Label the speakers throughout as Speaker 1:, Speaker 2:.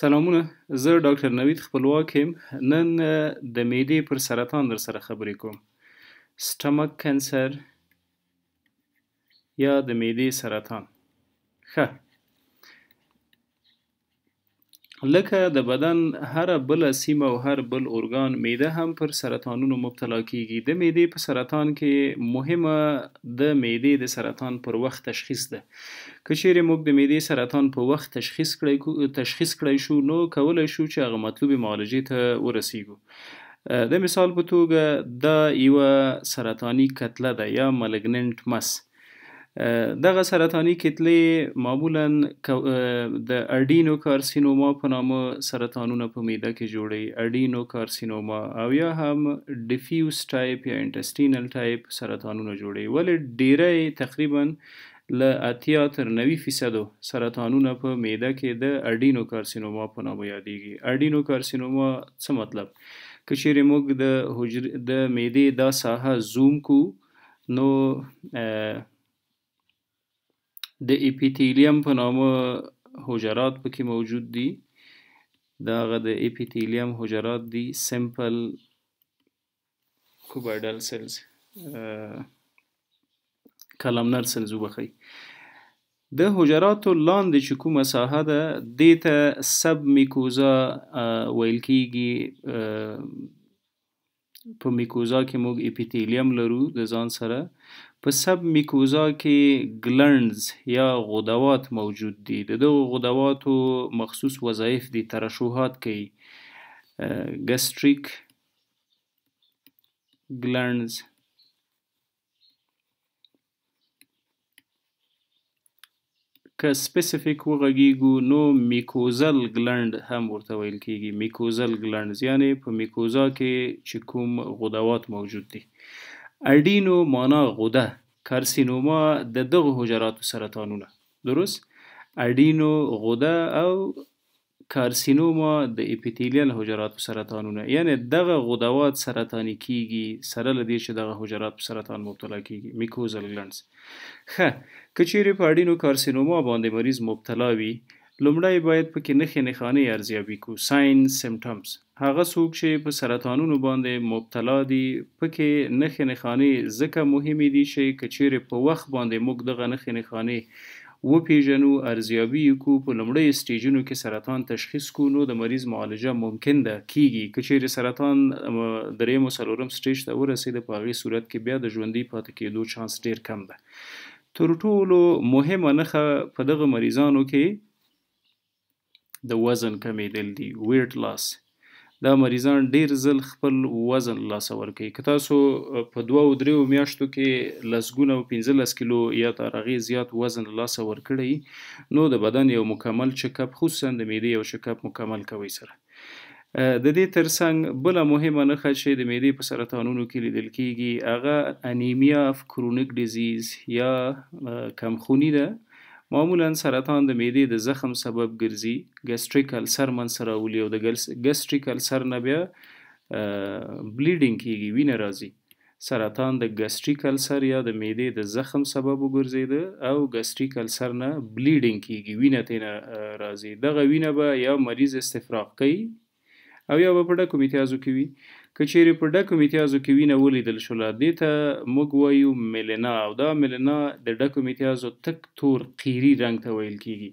Speaker 1: سلامونه، زه ډاکټر نوید خپلواک یم. نن د معدې پر سرطان در سره خبرې کوم. سټمک کانسر یا د معدې سرطان. ښه، لکه د بدن هر بل سیمه او هر بل ارګان، معده هم پر سرطانونو مبتلا کیږي. د معدې په سرطان کې مهمه د معدې د سرطان پر وخت تشخیص ده. که چیرې موږ د معدې سرطان په وخت تشخیص کړی شو، نو کولی شو چې هغه مطلوبې معالجې ته ورسیږو. د مثال په توګه دا یوه سرطاني کتله ده یا مالګننټ مس. دغه سرطاني کتلې معمولا د اډینو کارسینوما په نامه سرطانونه په معده کې جوړي. اډینو کارسینوما او یا هم ډیفیوز ټایپ یا انټسټینل ټایپ سرطانونه جوړي. ولې ډیری تقریبا له 80 تر 90% سرطانونه په معده کې د اډینو کارسینوما په نامه یادېږي. اډینو کارسینوما څه مطلب؟ که چیرې موږ د معدې دا ساحه زوم کو، نو د اپیتیلیم په نامه حجرات پکې موجود دي. دغه د اپیتیلیم حجرات دي سمپل کوبایډل سلز، کلمنر سلز وبخښئ. د حجراتو لاندې چې کومه ساحه ده، دې ته سب میکوزا ویل کیږي. په میکوزا کې موږ اپیتیلیم لرو د ځان سره. په سب میکوزا کې ګلنډز یا غدوات موجود دي. د دغو غدواتو مخصوص وظایف دي، ترشحات کوي. ګستریک ګلنډز، که سپیسیفیک وغږیږو نو میکوزل ګلنډ هم ورته ویل کیږي. میکوزل ګلنډز یعنی په میکوزا کې چې کوم غدوات موجود دي. اډینو معنا غده، کارسینوما د دغه حجراتو سرطانونه. درست؟ اډینو غده او کارسینوما د اپیتیلیل حجراتو سرطانونه. یعنی دغه غدوات سرطاني کیږي سره له دې چې دغه حجرات په سرطان مبتلا کیږي. میکوزل ګلنډز. ښه، که چیرې په اډینو کارسینوما باندې مریض مبتلا وي، لومړی باید پکې نښې نښانې ارزیابي کړو. ساین سیمټمز. هغه څوک چې په سرطانونو باندې مبتلا دي، پکې نښې نښانې ځکه مهمې دي چې که چیرې په وخت باندې موږ دغه نښې نښانې وپیژنو، ارزیابي یې کړو، په لومړیو سټیجونو کې سرطان تشخیص کړو، نو د مریض معالجه ممکن ده کیږي. که چیرې سرطان دریم او څلورم سټیج ته ورسېده، په هغې صورت کې بیا د ژوندي پاتې کېدو چانس ډیر کم ده. تر ټولو مهمه نښه په دغه مریضانو کې د وزن کمیدل دي، ویټ لاس. دا مریضان ډیر ځل خپل وزن لاسه ورکوي. که تاسو په 2-3 میاشتو کې لسګونه او 15 کیلو یا تر هغې زیات وزن لاسه ورکړی، نو د بدن یو مکمل چکاپ، خصوصا د معدې یو چکاپ مکمل کوئ سره. د دې ترڅنګ بله مهمه نښه چې د معدې په سرطانونو کې لیدل کیږي، هغه انیمیا اف کرونیک ډیزیز یا کمخوني ده. معمولا سرطان د معدې د زخم سبب ګرځي. ګستریک السر منځته راولي او د ګستریک السر نه بیا بلیډینګ کیږي، وینه راځي. سرطان د ګستریک السر یا د معدې د زخم سبب وګرځیده او ګستریک السر نه بلیډینګ کیږي، وینه ترې راځي. دغه وینه به یا مریض استفراغ کوي او یا به په ډکو میتیازو کې وي. که چیرې په ډکو میتیازو کې وینه ولیدل شوله، دې ته موږ وایو میلینا، او دا میلینا د ډکو میتیازو تک تور قیري رنګ ته ویل کیږي.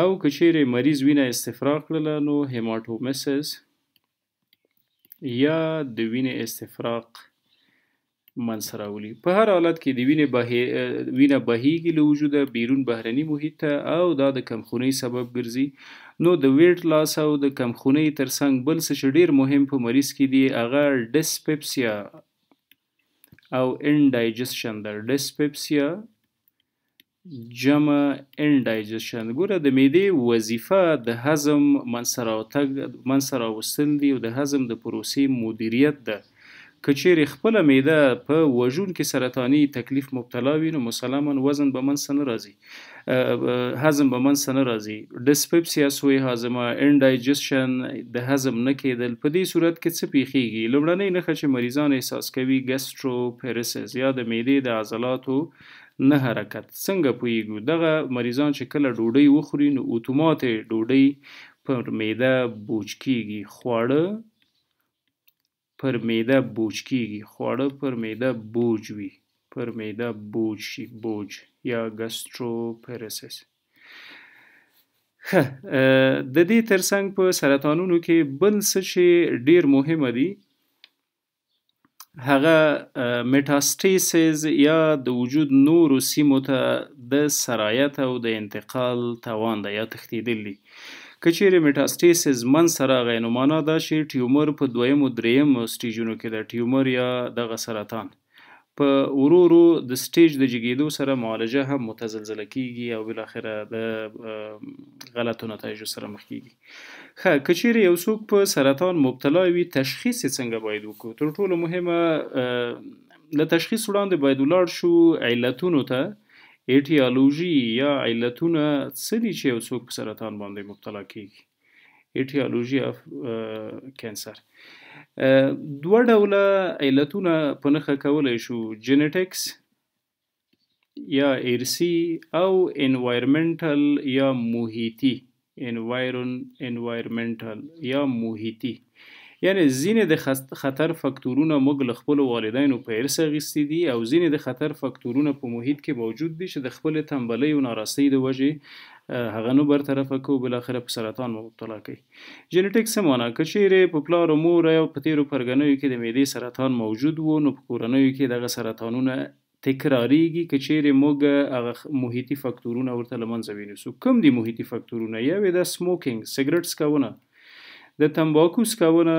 Speaker 1: او که چیرې مریض وینه استفراغ کړله، نو هیماټومیسس یا د وینې استفراغ منځته راولي. په هر حالت کې د وینه بهیږي له وجوده بیرون بهرني محیط ته، او دا د کمخونۍ سبب ګرځي. نو د ویټ لاس او د کمخونۍ ترڅنګ بل څه چې ډیر مهم په مریض کې دی، هغه ډسپپسیا او انډایجسشن ده. ډسپپسیا جمع انډایجسشن. ګوره، د معدې وظیفه د هضم منځته راوستل دي او د هضم د پروسې مدیریت ده. که چیرې خپله معده په وژونکي سرطاني تکلیف مبتلا وي، نو مسلما وزن به منځته نه راځي، هضم به منځته نه راځي. ډسپپسیا سوی هاضمه، انډایجسشن د هضم نه کېدل. په دې صورت کې څه پیښیږي؟ لومړنۍ نښه چې مریضان احساس کوي ګسټروپیرسس یا د معدې د عضلاتو نه حرکت. څنګه پوهیږو؟ دغه مریضان چې کله ډوډۍ وخوري، نو اتومات ډوډۍ پر معده بوج کیږي خواړه پر معده بوج کیږي خواړه پر معده بوج وي پر معده بوج شي بوج یا ګاستروپیریسس. د دې ترڅنګ په سرطانونو کې بل څه چې ډیر مهمه دي هغه میټاستاسیس یا د وجود نورو سیمو ته د سرایت او د انتقال توان ده یا تښتیدل دي. که چیرې میټاستاسیس منځته راغی نو معنا دا چې ټیومر په دویم او دریم سټیجونو کې د ټیومر یا دغه سرطان په ورو ورو د سټیج د جګیدو سره معالجه هم متزلزله کیږي او بالاخره د غلطو نتایجو سره مخ کیږي. که چیرې یو څوک په سرطان مبتلا وي تشخیص یې څنګه باید وکړو؟ تر ټولو مهمه له تشخیص وړاندې باید ولاړ شو علتونو ته ایټیالوژي یا علتونه څه دي چې یو څوک په سرطان باندې مبتلا کیږي. ایټیالوژي اف کینسر دوه ډوله علتونه په نښه کولی شو جینیټکس یا ارثي او انوایرمنټل یا محیطي انوایرمنټل یا محیطي یعنی ځینې د خطر فاکتورونه موږ له خپلو والدینو په ارث اخیستي دي او ځینې د خطر فاکتورونه په محیط کې موجود دي چې د خپلې تنبلۍ او ناراستۍ د وجې هغه نه برطرفه کوو بالاخره په سرطان مبتلا کوي. جینیټکس څه معنا؟ که چیرې په پلار او مور او په تیرو پرګنیو کې د معدې سرطان موجود وو نو په کورنیو کې دغه سرطانونه تکراریږي. که چیرې موږ هغه محیطي فاکتورونه ورته له منځه ونیسو. کوم دي محیطي فاکتورونه؟ یو یې د سموکینګ سګرټ څکونه د تمباکو څکونه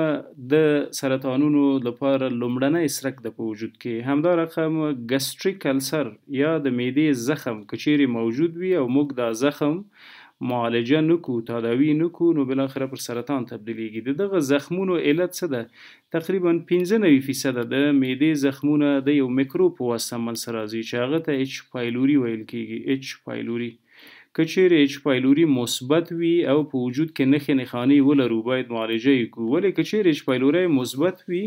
Speaker 1: د سرطانونو لپاره لومړنی څرک ده په وجود کې. همدا رقم ګستریک السر یا د معدې زخم که چیرې موجود وي او موږ دا زخم معالجه نکو تداوی نکو نو بالاخره پر سرطان تبدیلیږي. دغه زخمونو علت څه ده؟ تقریبا 95% د معدې زخمونه د یو میکروب په واسطه منځته راځي چې هغه ته اچ پایلوري ویل کیږي. اچ پایلوري که چیرې اچ پایلوري مثبت وي او په وجود کې نښې نښانې ولرو باید معالجه یې کړو. ولې که چیرې اچ پایلوري مثبت وي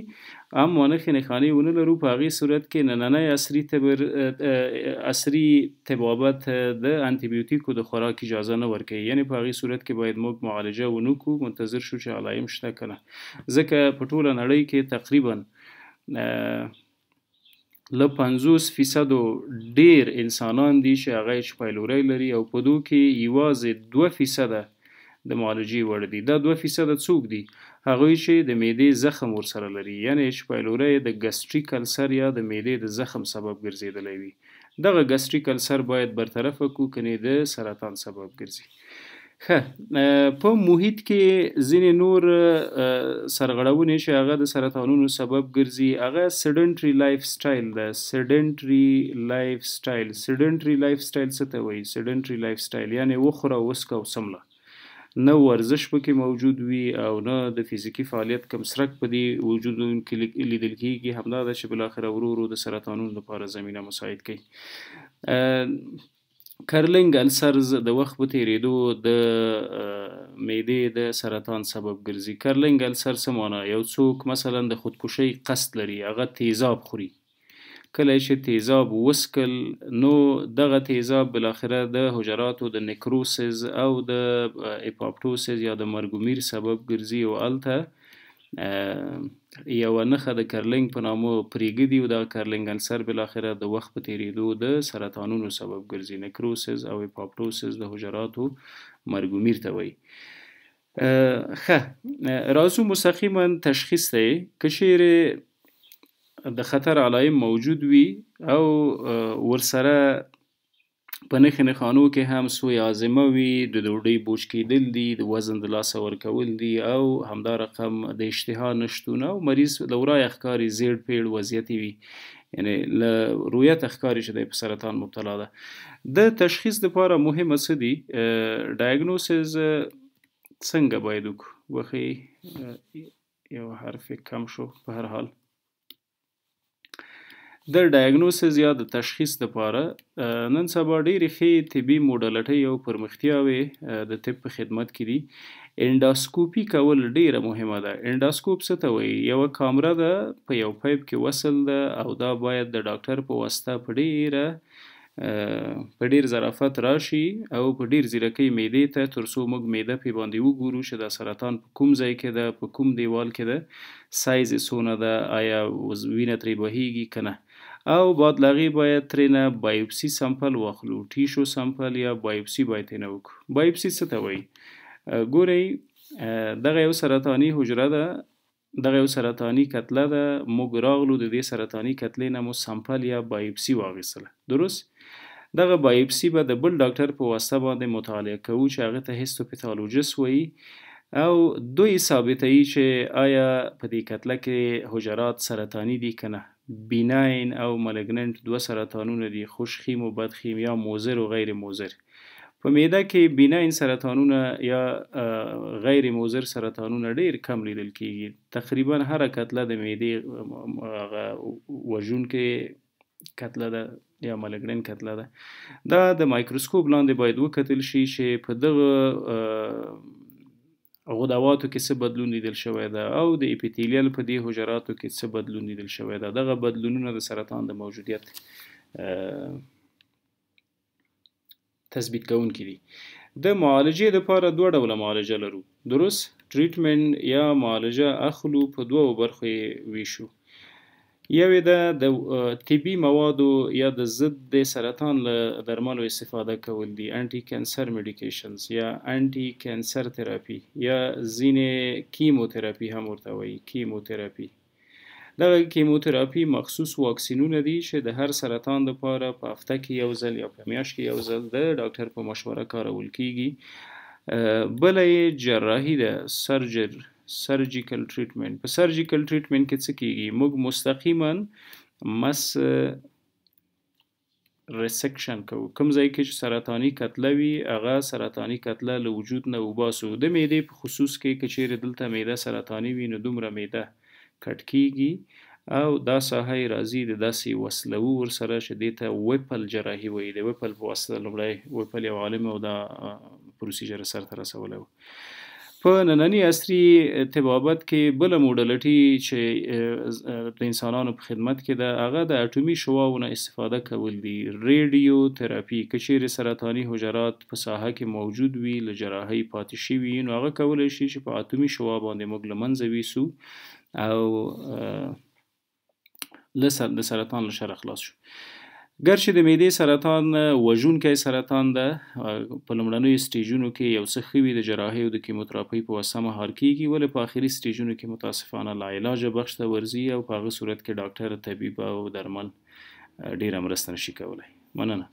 Speaker 1: اما نښې نښانې ونه لرو په هغې صورت کې نننی عصري طبابت د انټي بیوټیکو د خوراک اجازه نه ورکوي. یعنې په هغې صورت کې باید موږ معالجه ونه کړو منتظر شو چې علایم شته که نه. ځکه په ټوله نړۍ کې تقریبا له 50% ډیر انسانان دي چې هغه اچ پایلوري لري او په دوی کې یوازې 2% د معالجې وړ دي. دا 2% څوک دي؟ هغوی چې د معدې زخم ورسره لري. یعنې اچ پایلوري د ګستریک السر یا د معدې د زخم سبب ګرځېدلی وي. دغه ګستریک السر باید برطرفه کړو کنې د سرطان سبب ګرځي. په محیط کې ځینې نور سرغړونې چې هغه د سرطانونو سبب ګرځي هغه سیډنټري لایف سټایل ده. سیډنټري لایف سټایل څه ته وایي؟ سیډنټري لایف سټایل یعنې وخوره وسکه او سمله، نه ورزش پکې موجود وي او نه د فزیکي فعالیت کم څرک په دې وجودونو کې لیدل کیږي. همدا ده چې بالاخره ورو ورو د سرطانونو لپاره زمینه مساعد کوي. کرلینګ السرز د وخت په تیریدو د معدې د سرطان سبب ګرځي. کرلینګ السر څه معنا؟ یو څوک مثلا د خودکشۍ قصد لري هغه تیزاب خوري. کله چې تیزاب وسکل نو دغه تیزاب بالاخره د حجراتو د نیکروسز او د اپاپټوسز یا د مرګومیر سبب ګرځي او هلته یو نښه د کرلینګ په نامه پرېږدي او دغه کرلینګ السر بالاخره د وخت په تیریدو د سرطانونو سبب ګرځي. نیکروسز او اپاپټوسز د حجراتو مرګومیر ته وایي. راځو مستقیما تشخیص ته. که چیرې د خطر علایم موجود وي او ورسره په نښې نښانو کې هم سوی عازمه وي، د ډوډۍ بوج کېدل دي، د وزن د لاسه ورکول دي او همدا رقم د اشتها نشتون او مریض له ورایه ښکاري زیړ پیړ وضعیت وي، یعنې له رویته ښکاري چې دی په سرطان مبتلا ده. د تشخیص دپاره مهمه څه دي؟ ډایګنوسز څنګه باید وکړو؟ وښیي یو حرف کم شو. په هر حال د ډایګنوسز یا د تشخیص لپاره نن سبا ډېرې ښې طبي موډلټۍ او پرمختیاوې د طب په خدمت کې دي. انډاسکوپي کول ډیره مهمه ده. انډاسکوپ څه ته وایي؟ یوه کامره ده په یو پیپ کې وصل ده او دا باید د ډاکټر په واسطه په ډیره په ډیر ظرافت راشي او په ډیر ځیرکۍ معدې ته تر څو موږ معده پې باندې وګورو چې دا سرطان په کوم ځای کې ده، په کوم دیوال کې ده، سایز یې څونه ده، آیا وینه ترې بهیږي که نه. او بعد له هغې باید ترېنه بایوپسي سمپل واخلو، ټیشو سمپل یا بایوپسي باید ترېنه وکړو. بایوپسي څه ته وایي؟ ګورئ دغه یو سرطاني حجره ده، دغه یو سرطاني کتله ده، موږ راغلو د دې سرطاني کتلې نه مو سمپل یا بایوپسي واخیستله، درست؟ دغه بایوپسي به د بل ډاکټر په واسطه باندې مطالعه کوو چې هغه ته هیستوپیتالوژیست وایي او دوی ثابتوي چې آیا په دې کتله کې حجرات سرطاني دي که نه. بیناین او مالګننټ دوه سرطانونه دي، خوشخیم و بدخیم یا موزر و غیر موزر. په معده کې بیناین سرطانونه یا غیر موزر سرطانونه ډیر کم لیدل کیږي. تقریبا هر کتله د معدې وژونکې کتله ده یا مالګنن کتله ده. دا د مایکروسکوپ لاندې باید وکتل شي چې په دغه غدواتو کې څه بدلون لیدل شوی ده او د اپیتیلیل په دې حجراتو کې څه بدلون لیدل شوی ده. دغه بدلونونه د سرطان د موجودیت تثبیت کوونکي دي. د معالجې لپاره دوه ډوله معالجه لرو، درست؟ ټریټمنټ یا معالجه اخلو، په دوو برخو یې ویشو. یوې ده د طبي موادو یا د ضد د سرطان له درملو استفاده کول دي، انټي کینسر میډیکیشنز یا انټي کینسر تراپي یا ځینې کیموتراپي هم ورته وایي، کیموتراپي. دغه کیموتراپي مخصوص واکسینونه دي چې د هر سرطان لپاره په هفته کې یو ځل یا په میاشت کې یو ځل د ډاکټر په مشوره کارول کیږي. بله یې جراحي ده، سرجیکل ټریټمنټ. په سرجیکل ټریټمنټ کې څه کیږي؟ موږ مستقیما مس ریسکشن کوو، کوم ځای کې چې سرطاني کتله وي هغه سرطاني کتله له وجود نه وباسو. د معدې په خصوص کې که چیرې دلته معده سرطاني وي نو دومره معده کټ کیږي او دا ساحه یې راځي د داسې وسلوو ورسره چې دې ته ویپل جراحي وایي. د ویپل په واسطه لومړی ویپل یو عالم او دا پروسیجر سرته رسولی و. په ننني عصري طبابت کې بله موډلټي چې د انسانانو په خدمت کې ده هغه د اټومي شعاعونو استفاده کول دي، ریډیو تراپي. که چیرې سرطاني حجرات په ساحه کې موجود وي له جراحۍ پاتې شوي نو هغه کولی شي چې په اټومي شعاع باندې موږ له منځه ویسو او د سرطان له شره خلاص شو. ګرچې د معدې سرطان وژونکی سرطان ده، په لومړنیو سټیجونو کې یو څه ښه وي د جراحۍ او د کیموتراپۍ په واسطه مهار کیږي، ولې په آخري سټیجونو کې متاسفانه لاعلاجه بخش ته ورځي او په هغه صورت کې ډاکټر، طبیب او درمل ډیره مرسته نشي کولی. مننه.